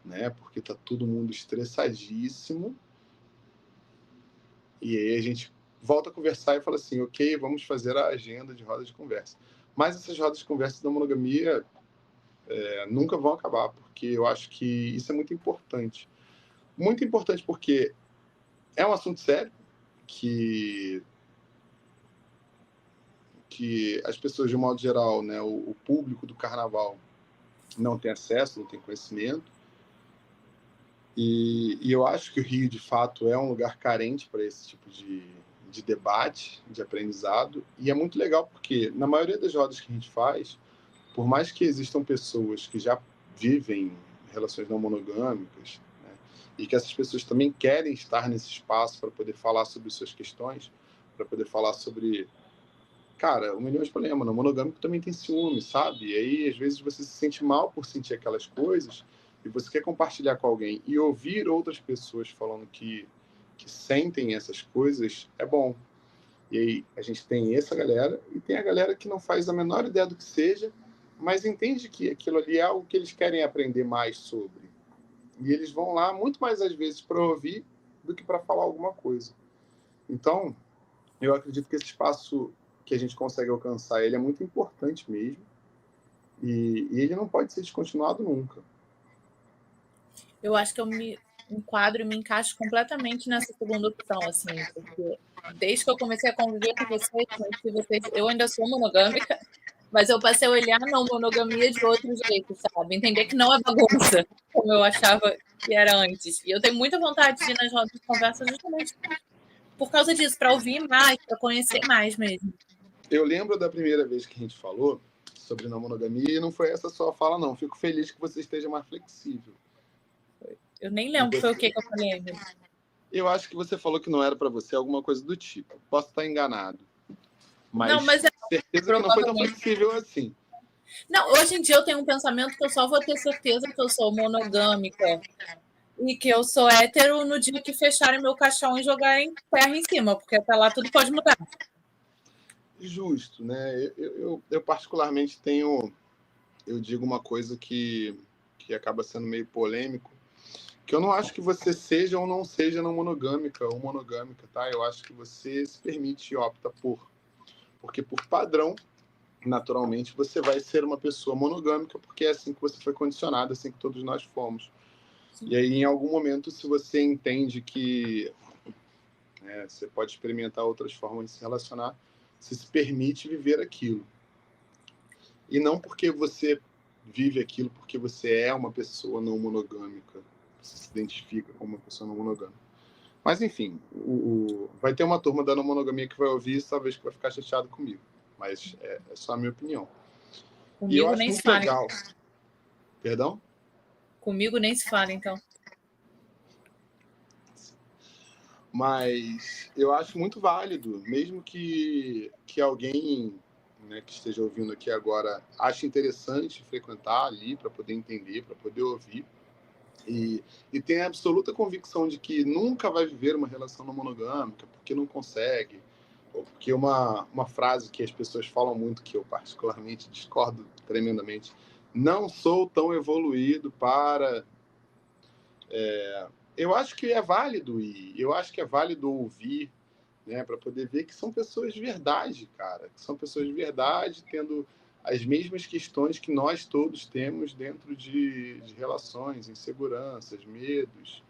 né, porque tá todo mundo estressadíssimo, e aí a gente volta a conversar e fala assim, ok, vamos fazer a agenda de rodas de conversa. Mas essas rodas de conversa da monogamia nunca vão acabar, porque eu acho que isso é muito importante. Muito importante porque é um assunto sério, que as pessoas, de um modo geral, né, o público do carnaval não tem acesso, não tem conhecimento. E eu acho que o Rio, de fato, é um lugar carente para esse tipo de debate, de aprendizado. E é muito legal porque, na maioria das rodas que a gente faz, por mais que existam pessoas que já vivem relações não monogâmicas, né, e que essas pessoas também querem estar nesse espaço para poder falar sobre suas questões, para poder falar sobre, cara, 1 milhão de problemas, não monogâmico também tem ciúme, sabe? E aí, às vezes, você se sente mal por sentir aquelas coisas e você quer compartilhar com alguém e ouvir outras pessoas falando que sentem essas coisas, é bom. E aí a gente tem essa galera e tem a galera que não faz a menor ideia do que seja, mas entende que aquilo ali é algo que eles querem aprender mais sobre. E eles vão lá muito mais às vezes para ouvir do que para falar alguma coisa. Então, eu acredito que esse espaço que a gente consegue alcançar, ele é muito importante mesmo. E ele não pode ser descontinuado nunca. Eu acho que eu me enquadro e me encaixo completamente nessa segunda opção, assim, porque desde que eu comecei a conviver com vocês, eu ainda sou monogâmica, mas eu passei a olhar a não monogamia de outro jeito, sabe? Entender que não é bagunça, como eu achava que era antes. E eu tenho muita vontade de ir nas rodas de conversa justamente por causa disso, para ouvir mais, para conhecer mais mesmo. Eu lembro da primeira vez que a gente falou sobre não monogamia e não foi essa só a fala, não. Fico feliz que você esteja mais flexível. Eu nem lembro foi o que eu falei. Eu acho que você falou que não era para você, alguma coisa do tipo. Posso estar enganado. Mas, não, mas certeza que não foi tão flexível assim. Não, hoje em dia eu tenho um pensamento que eu só vou ter certeza que eu sou monogâmica e que eu sou hétero no dia que fecharem meu caixão e jogarem terra em cima, porque até lá tudo pode mudar. Justo, né? Eu particularmente tenho, eu digo uma coisa que acaba sendo meio polêmico, que eu não acho que você seja ou não seja não monogâmica ou monogâmica, tá? Eu acho que você se permite e opta porque por padrão, naturalmente, você vai ser uma pessoa monogâmica, porque é assim que você foi condicionado, assim que todos nós fomos. Sim. E aí, em algum momento, se você entende que você pode experimentar outras formas de se relacionar, você se permite viver aquilo. E não porque você vive aquilo porque você é uma pessoa não monogâmica, você se identifica como uma pessoa não monogâmica. Mas, enfim, vai ter uma turma da não monogamia que vai ouvir isso, talvez que vai ficar chateado comigo. Mas é só a minha opinião. Comigo e eu acho nem muito se fala. legal. Perdão? Comigo nem se fala, então. Mas eu acho muito válido, mesmo que alguém, né, que esteja ouvindo aqui agora ache interessante frequentar ali para poder entender, para poder ouvir. E tem a absoluta convicção de que nunca vai viver uma relação não monogâmica porque não consegue, ou porque uma frase que as pessoas falam muito, que eu particularmente discordo tremendamente: não sou tão evoluído para... Eu acho que é válido ir, eu acho que é válido ouvir, né, para poder ver que são pessoas de verdade, cara, que são pessoas de verdade tendo as mesmas questões que nós todos temos dentro de relações, inseguranças, medos.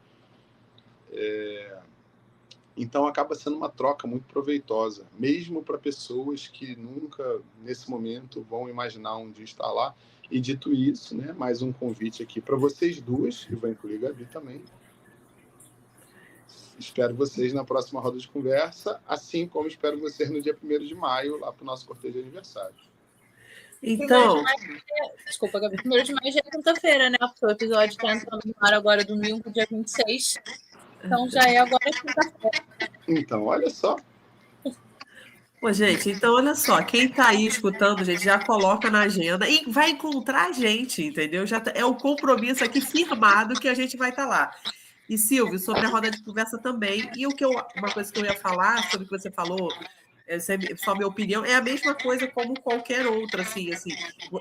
Então acaba sendo uma troca muito proveitosa, mesmo para pessoas que nunca, nesse momento, vão imaginar um dia estar lá. E dito isso, né, mais um convite aqui para vocês duas, e vou incluir a Gabi também. Espero vocês na próxima roda de conversa, assim como espero vocês no dia 1º de maio, lá para o nosso cortejo de aniversário. Então... Desculpa, Gabi. 1º de maio já é quinta-feira, né? Porque o episódio está entrando no ar agora, domingo, dia 26. Então já é agora quinta-feira. Então, olha só. Pô, gente, então olha só, quem está aí escutando, gente, já coloca na agenda e vai encontrar a gente, entendeu? Já é o compromisso aqui firmado que a gente vai estar lá. E, Silvio, sobre a roda de conversa também, e uma coisa que eu ia falar sobre o que você falou, só minha opinião, é a mesma coisa como qualquer outra, assim,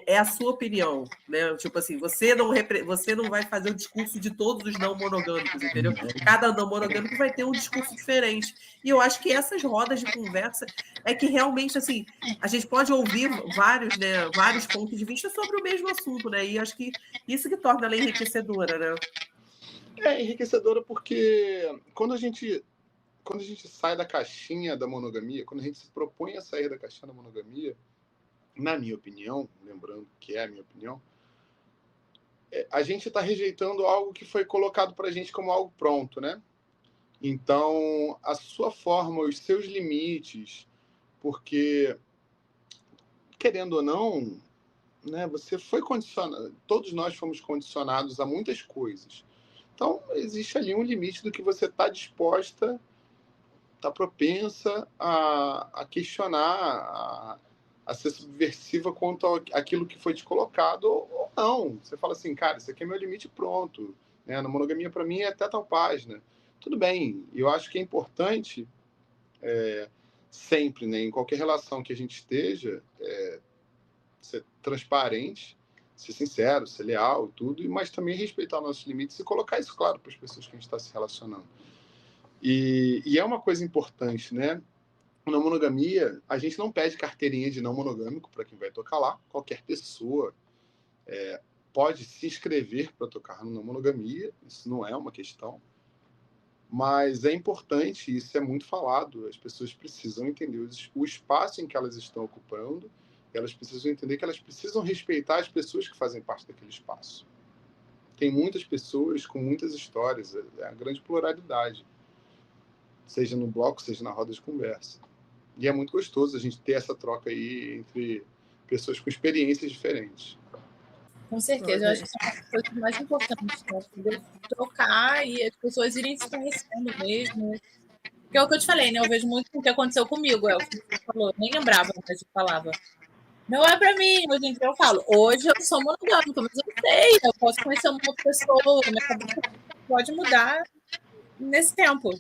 é a sua opinião, né? Tipo assim, você não vai fazer o discurso de todos os não monogâmicos, entendeu? Cada não monogâmico vai ter um discurso diferente. E eu acho que essas rodas de conversa é que realmente, assim, a gente pode ouvir vários pontos de vista sobre o mesmo assunto, né? E acho que isso que torna ela enriquecedora, né? É enriquecedora porque quando a gente sai da caixinha da monogamia, quando a gente se propõe a sair da caixinha da monogamia, na minha opinião, lembrando que é a minha opinião, a gente está rejeitando algo que foi colocado para a gente como algo pronto, né? Então, a sua forma, os seus limites, porque, querendo ou não, né, você foi condicionado, todos nós fomos condicionados a muitas coisas. Então, existe ali um limite do que você está disposta, está propensa a questionar, a ser subversiva quanto àquilo que foi te colocado, ou não. Você fala assim, cara, isso aqui é meu limite, pronto. Né? Na monogamia, para mim, é até tal página. Tudo bem, eu acho que é importante, sempre, né, em qualquer relação que a gente esteja, ser transparente, ser sincero, ser leal, tudo, mas também respeitar nossos limites e colocar isso claro para as pessoas que a gente está se relacionando. E é uma coisa importante, né? Na monogamia, a gente não pede carteirinha de não monogâmico para quem vai tocar lá. Qualquer pessoa pode se inscrever para tocar na monogamia, isso não é uma questão. Mas é importante, isso é muito falado, as pessoas precisam entender o espaço em que elas estão ocupando, elas precisam entender que elas precisam respeitar as pessoas que fazem parte daquele espaço. Tem muitas pessoas com muitas histórias, é a grande pluralidade, seja no bloco, seja na roda de conversa. E é muito gostoso a gente ter essa troca aí entre pessoas com experiências diferentes. Com certeza, eu acho que é uma coisa mais importante, né? Poder trocar e as pessoas irem se conhecendo mesmo. Porque é o que eu te falei, né? Eu vejo muito o que aconteceu comigo. O que você falou, nem lembrava, mas eu falava. Não é pra mim, hoje em dia eu falo. Hoje eu sou monogâmica, mas eu sei, eu posso conhecer uma outra pessoa, minha cabeça pode mudar nesse tempo.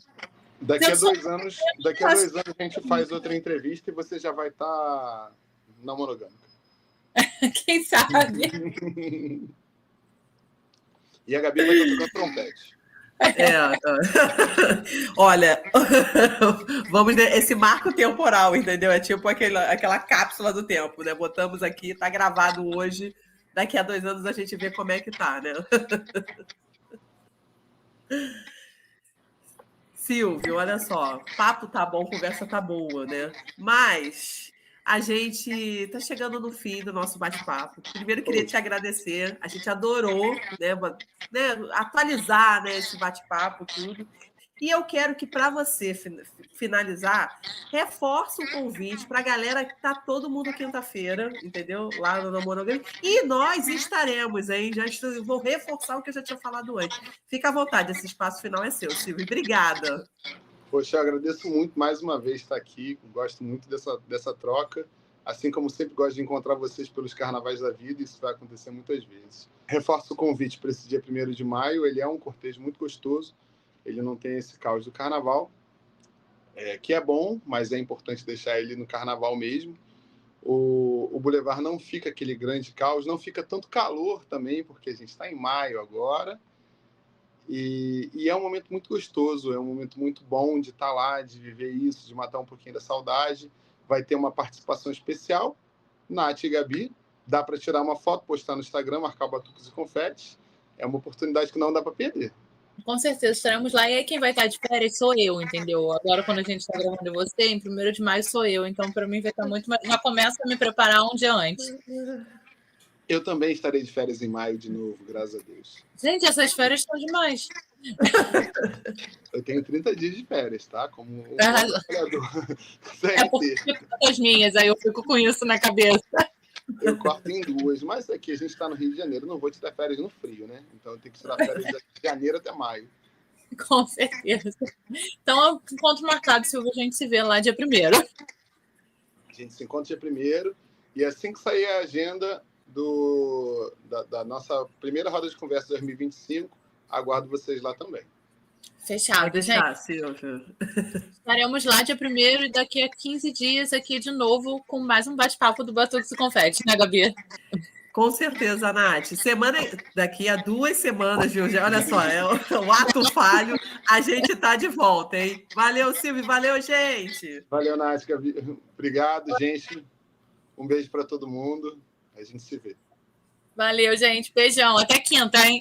Daqui a 2 anos a gente faz outra entrevista e você já vai estar na monogâmica. Quem sabe? E a Gabi vai estar tocando trompete. Olha, vamos esse marco temporal, entendeu? É tipo aquela cápsula do tempo, né? Botamos aqui, tá gravado hoje, daqui a 2 anos a gente vê como é que tá, né? Silvio, olha só, papo tá bom, conversa tá boa, né? Mas a gente tá chegando no fim do nosso bate-papo. Primeiro, queria te agradecer. A gente adorou, né, atualizar, né, esse bate-papo, tudo. E eu quero que, para você finalizar, reforce o convite para a galera que tá todo mundo quinta-feira, entendeu? Lá no Monogamia. E nós estaremos, hein? Vou reforçar o que eu já tinha falado antes. Fica à vontade, esse espaço final é seu, Silvio. Obrigada. Poxa, eu agradeço muito mais uma vez estar aqui. Gosto muito dessa troca. assim como sempre gosto de encontrar vocês pelos carnavais da vida, isso vai acontecer muitas vezes. Reforço o convite para esse dia 1º de maio, ele é um cortejo muito gostoso, ele não tem esse caos do carnaval, que é bom, mas é importante deixar ele no carnaval mesmo. O Boulevard não fica aquele grande caos, não fica tanto calor também, porque a gente está em maio agora, e é um momento muito gostoso, é um momento muito bom de estar lá, de viver isso, de matar um pouquinho da saudade. Vai ter uma participação especial, Nath e Gabi, dá para tirar uma foto, postar no Instagram, marcar o Batuques e Confetes, é uma oportunidade que não dá para perder. Com certeza estaremos lá. E aí quem vai estar de férias sou eu, entendeu? Agora, quando a gente está gravando você, em 1º de maio sou eu. Então, para mim, vai estar muito... Mas já começo a me preparar um dia antes. Eu também estarei de férias em maio de novo, graças a Deus. Gente, essas férias estão demais. Eu tenho 30 dias de férias, tá? Como um trabalhador. Porque as minhas, aí eu fico com isso na cabeça. Eu corto em 2, mas aqui a gente está no Rio de Janeiro, não vou tirar férias no frio, né? Então eu tenho que tirar férias de janeiro até maio. Com certeza. Então, encontro marcado, Silvia, a gente se vê lá dia 1º. A gente se encontra dia 1º, e assim que sair a agenda da nossa primeira roda de conversa 2025, aguardo vocês lá também. Fechado, gente. Silvia. Estaremos lá dia 1º e daqui a 15 dias aqui de novo com mais um bate-papo do Batuques e Confete, né, Gabi? Com certeza, Nath. Daqui a 2 semanas, viu? Olha só, é o ato falho. A gente está de volta, hein? Valeu, Silvio. Valeu, gente. Valeu, Nath. Gabi. Obrigado, gente. Um beijo para todo mundo. A gente se vê. Valeu, gente. Beijão. Até quinta, hein?